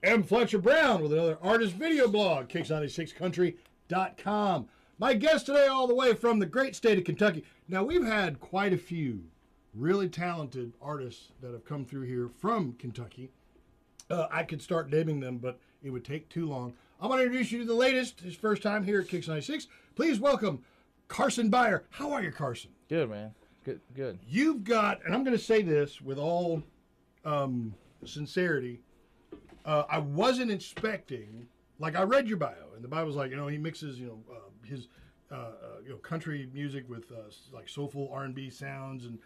am Fletcher Brown with another artist video blog, Kicks96country.com. My guest today all the way from the great state of Kentucky. Now, we've had quite a few really talented artists that have come through here from Kentucky. I could start naming them, but it would take too long. I'm going to introduce you to the latest, his first time here at Kicks 96. Please welcome Carson Beyer. How are you, Carson? Good, man. Good. You've got, and I'm going to say this with all sincerity, I wasn't expecting, like I read your bio, and the bio was like, he mixes, his, country music with like soulful R&B sounds and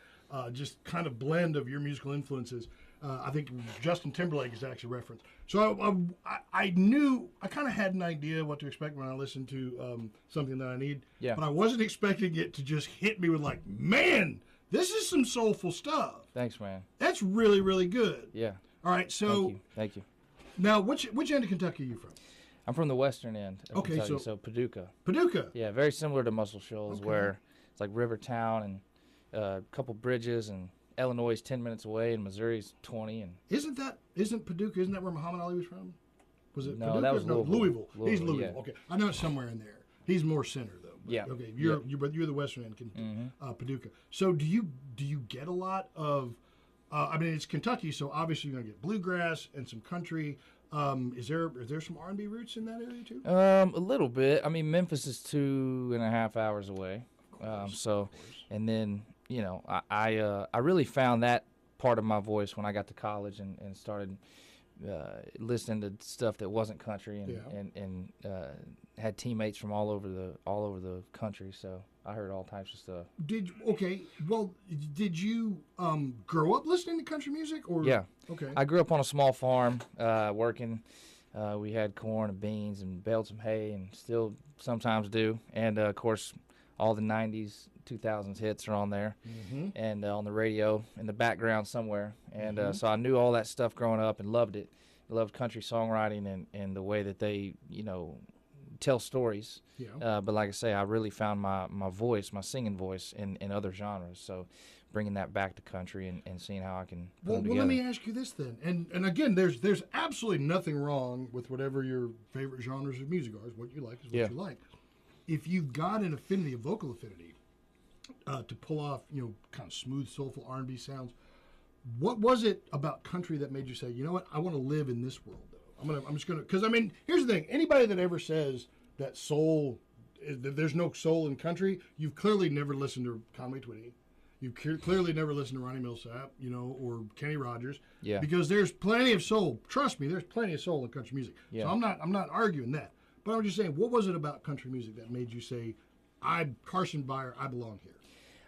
just kind of blend of your musical influences. I think Justin Timberlake is actually referenced. So I knew, I kind of had an idea what to expect when I listened to Something That I Need. Yeah. But I wasn't expecting it to just hit me with like, man, this is some soulful stuff. Thanks, man. That's really, really good. Yeah. All right, so Thank you. Now, which end of Kentucky are you from? I'm from the western end of Okay, Kentucky, so Paducah. Paducah. Yeah, very similar to Muscle Shoals, Okay. where it's like Rivertown and a couple bridges, and Illinois is 10 minutes away, and Missouri's 20. And Isn't Paducah? Isn't that where Muhammad Ali was from? Was it? No, Paducah? that was Louisville. He's Louisville, Louisville. yeah. Okay, I know it's somewhere in there. He's more center though. But, Yeah. Okay, you're the western end, Paducah. So do you get a lot of? It's Kentucky, so obviously you're gonna get bluegrass and some country. Is there some R&B roots in that area too? a little bit. I mean, Memphis is 2.5 hours away. Of course. And then I really found that part of my voice when I got to college and started listening to stuff that wasn't country and had teammates from all over the country. So I heard all types of stuff. Did you grow up listening to country music or? Yeah. Okay. I grew up on a small farm working. We had corn and beans and baled some hay, and still sometimes do. And of course, all the 90s, 2000s hits are on there, and on the radio in the background somewhere. And so I knew all that stuff growing up and loved it. I loved country songwriting and the way that they, tell stories. Yeah. But like I say, I really found my voice, my singing voice in other genres. So bringing that back to country and seeing how I can put them together. Let me ask you this then. And again, there's absolutely nothing wrong with whatever your favorite genres of music are. What you like is what you like. If you've got an affinity, a vocal affinity, to pull off, kind of smooth, soulful R&B sounds, what was it about country that made you say, you know what, I want to live in this world, though? I'm just going to, because, here's the thing. Anybody that ever says that there's no soul in country, you've clearly never listened to Conway Twitty. You've clearly never listened to Ronnie Millsap, or Kenny Rogers. Yeah. Because there's plenty of soul. Trust me, there's plenty of soul in country music. Yeah. So I'm not arguing that. But I'm just saying, what was it about country music that made you say, Carson Beyer, I belong here?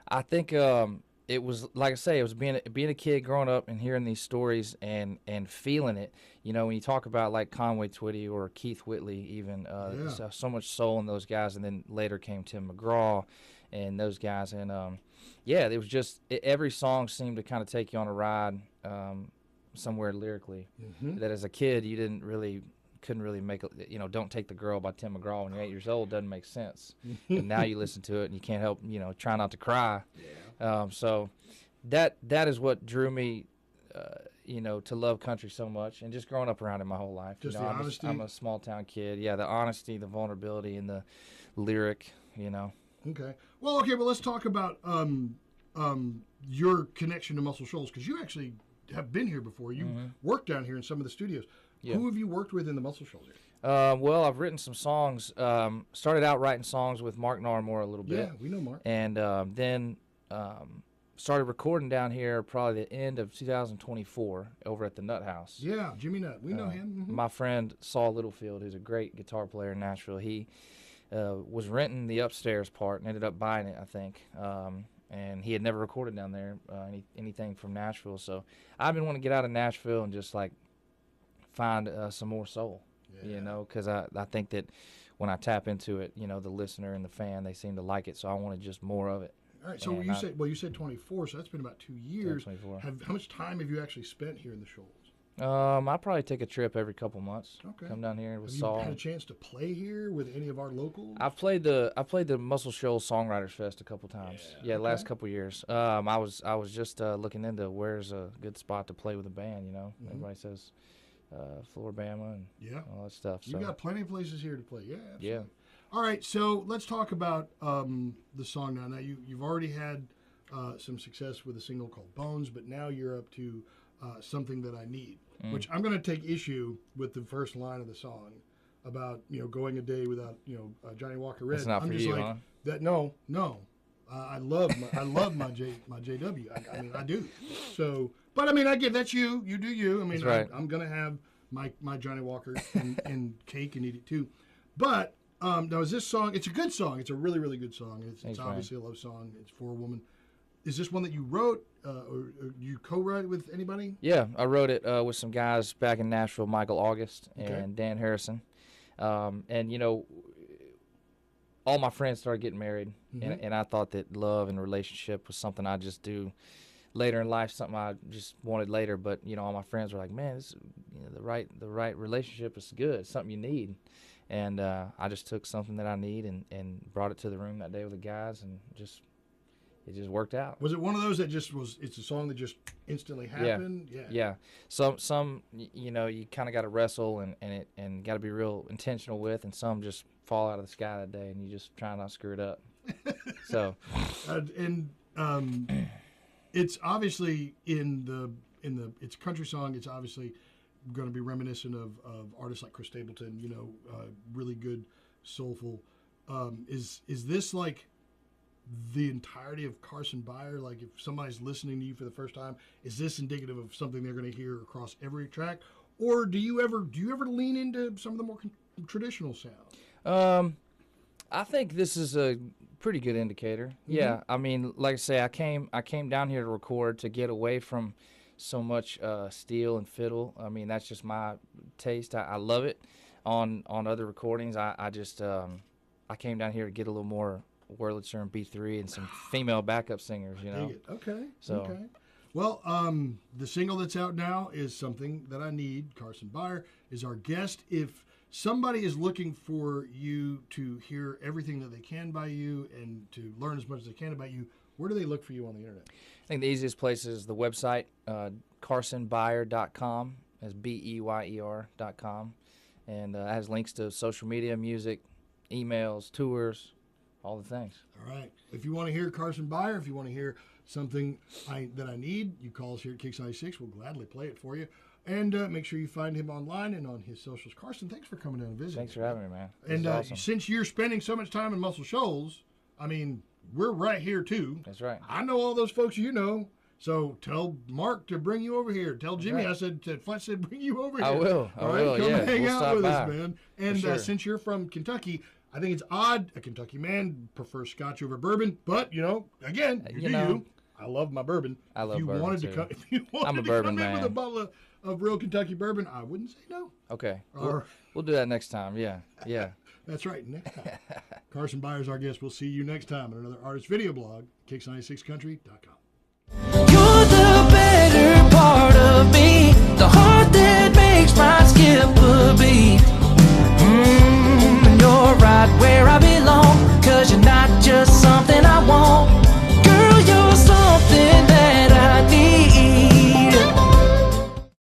I think it was, like I say, it was being a kid growing up and hearing these stories and feeling it. When you talk about like Conway Twitty or Keith Whitley even, so much soul in those guys. And then later came Tim McGraw and those guys. And, it was just every song seemed to kind of take you on a ride somewhere lyrically. That as a kid, you couldn't really make Don't Take the Girl by Tim McGraw when you're 8 years old doesn't make sense. And now you listen to it and you can't help, try not to cry. Yeah. So that is what drew me, to love country so much, and just growing up around it my whole life. Just the honesty? I'm a small town kid. Yeah, the honesty, the vulnerability, and the lyric, Okay. Well, let's talk about your connection to Muscle Shoals, because you actually have been here before. You worked down here in some of the studios. Yeah. Who have you worked with in the Muscle Shoals area? Well, I've written some songs. Started out writing songs with Mark Narmore a little bit. Yeah, we know Mark. And then started recording down here probably the end of 2024 over at the Nut House. Yeah, Jimmy Nut. We know him. My friend Saul Littlefield, who's a great guitar player in Nashville, he was renting the upstairs part and ended up buying it, I think. And he had never recorded down there anything from Nashville. So I've been wanting to get out of Nashville and just like find some more soul, because I think that when I tap into it, the listener and the fan, they seem to like it. So I wanted just more of it. All right. So you said 24, so that's been about 2 years. 24. How much time have you actually spent here in the Shoals? I probably take a trip every couple months. Okay. Come down here with Have Saul. you had a chance to play here with any of our locals? I've played the Muscle Shoals Songwriters Fest a couple times. Yeah, okay. Last couple years. I was just looking into where's a good spot to play with a band. Everybody says Floribama and all that stuff. So. You got plenty of places here to play. Yeah, absolutely. Yeah. All right, so let's talk about the song now. Now, you've already had some success with a single called Bones, but now you're up to Something That I Need, which I'm going to take issue with the first line of the song about, going a day without, Johnny Walker Red. It's not for you, huh? That, no. I love my JW. I mean, I do. So, but I mean, I get that's you. You do you. I mean, right. I'm going to have my Johnny Walker and cake and eat it too. But now, is this song? It's a good song. It's a really, really good song. It's obviously a love song. It's for a woman. Is this one that you wrote, or you co-write with anybody? Yeah, I wrote it with some guys back in Nashville, Michael August and Dan Harrison. And all my friends started getting married, and I thought that love and relationship was something I just do later in life, something I just wanted later. But all my friends were like, "Man, this, the right relationship is good. It's something you need." And I just took something that I need and brought it to the room that day with the guys, and it just worked out. Was it one of those that just was? It's a song that just instantly happened. Yeah. Some you kind of got to wrestle and got to be real intentional with, and some just fall out of the sky that day, and you just try not to screw it up. So, it's obviously it's a country song. It's obviously going to be reminiscent of artists like Chris Stapleton. Really good, soulful. Is this like the entirety of Carson Beyer? Like, if somebody's listening to you for the first time, is this indicative of something they're going to hear across every track, or do you ever lean into some of the more traditional sound? I think this is a pretty good indicator. Yeah, I mean, like I say, I came down here to record to get away from so much steel and fiddle. I mean, that's just my taste. I love it. On other recordings, I just I came down here to get a little more Wurlitzer and B3 and some female backup singers, Dig it. Okay. So. Okay. Well, the single that's out now is Something That I Need. Carson Beyer is our guest. If somebody is looking for you to hear everything that they can by you and to learn as much as they can about you, where do they look for you on the internet? I think the easiest place is the website, carsonbeyer.com. That's BEYER.com. And it has links to social media, music, emails, tours, all the things. All right. If you want to hear Carson Beyer, if you want to hear Something That I Need, you call us here at Kicks 96. We'll gladly play it for you. And make sure you find him online and on his socials. Carson, thanks for coming down and visiting. Thanks for having me, man. And awesome. Since you're spending so much time in Muscle Shoals, I mean, we're right here too. That's right. I know all those folks you know. So tell Mark to bring you over here. Tell Jimmy, right. I said, Fletch said bring you over here. I will. All right, come hang out with us, man. And sure. Since you're from Kentucky, I think it's odd a Kentucky man prefers Scotch over bourbon. But, again, you. I love my bourbon. I love bourbon, too. If you wanted I'm a to bourbon come in man. with a bottle of real Kentucky bourbon, I wouldn't say no. Okay. We'll do that next time. Yeah. That's right. Next time. Carson Beyer's our guest. We'll see you next time on another artist video blog, kicks96country.com. You're the better part of me, the heart that makes my skin blue.